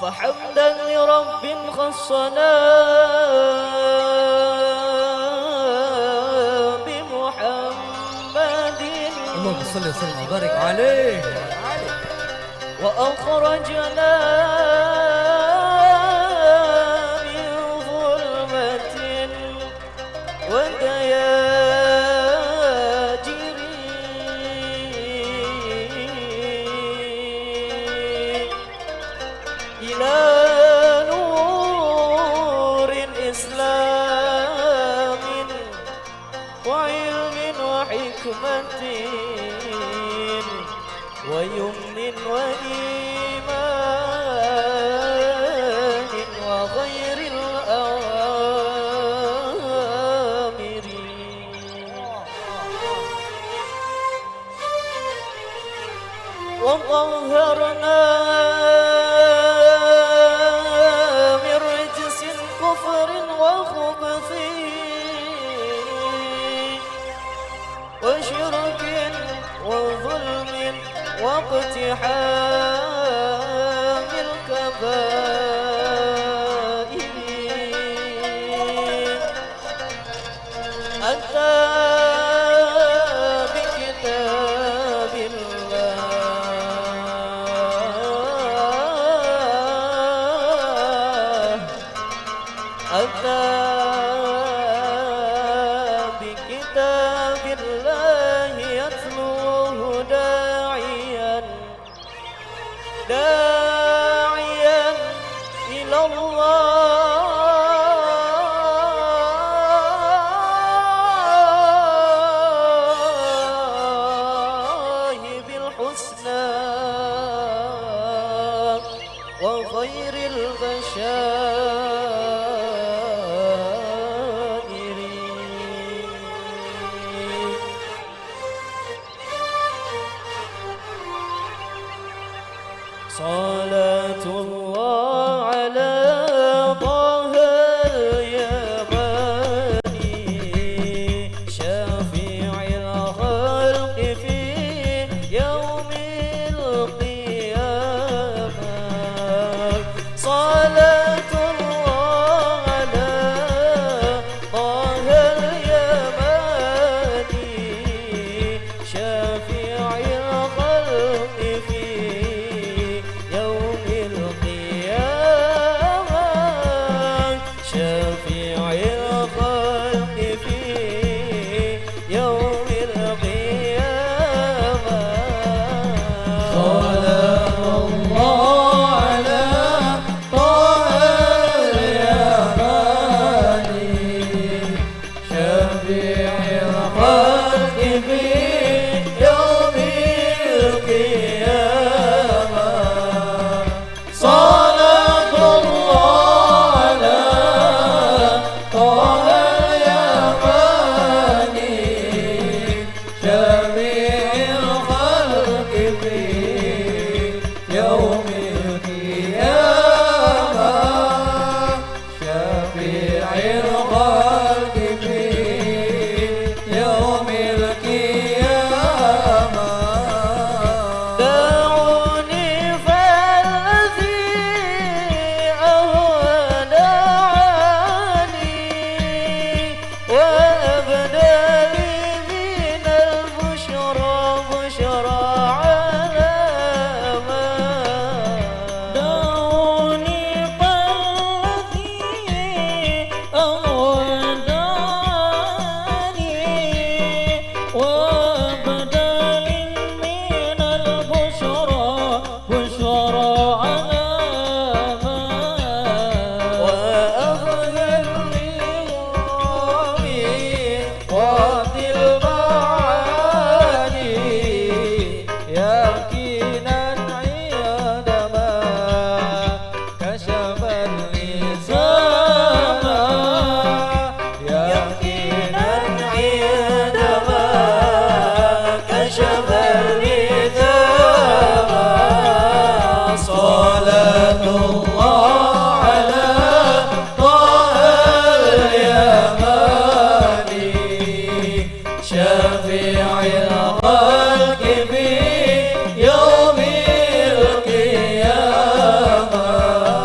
فحمدا لرب خصنا بمحمد اللهم صل وسلم وبارك عليه وأخرجنا من ظلمة ودياجر إلى نور إسلام وعلم وحكمة ويمن وإيمان وغير الآمرين وطهرنا من رجس كفر وخبث وشرك وظلم واقتحام الكبائر أتى بكتاب الله أتى بكتاب الله يتلوه داعيا إلى الله بالحسنى وخير البشائر صلاة الله على طه اليماني شفيع الخلق في يوم القيامة صلاة الله على طه اليماني شفيع الخلق في شفيع الخلق في يوم القيامة صلاة الله على طه اليماني شفيع الخلق في يوم القيامة صلاة الله على طه اليماني شفيع الخلق في يوم القيامة شفيع الخلق في يوم القيامة دعوني فالذي أهون عني وأبدى لي من البشرى بشرى علامة دعوني فالذي أودعني وأبدال من البشرى بشرى علامة وأظهر لي وقت المعاني يقينا عندما كشف اللسان يقينا عندما كشف اللسان صلاة الله على طه اليماني شفيع الخلق في يوم القيامة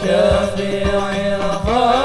شفيع الخلق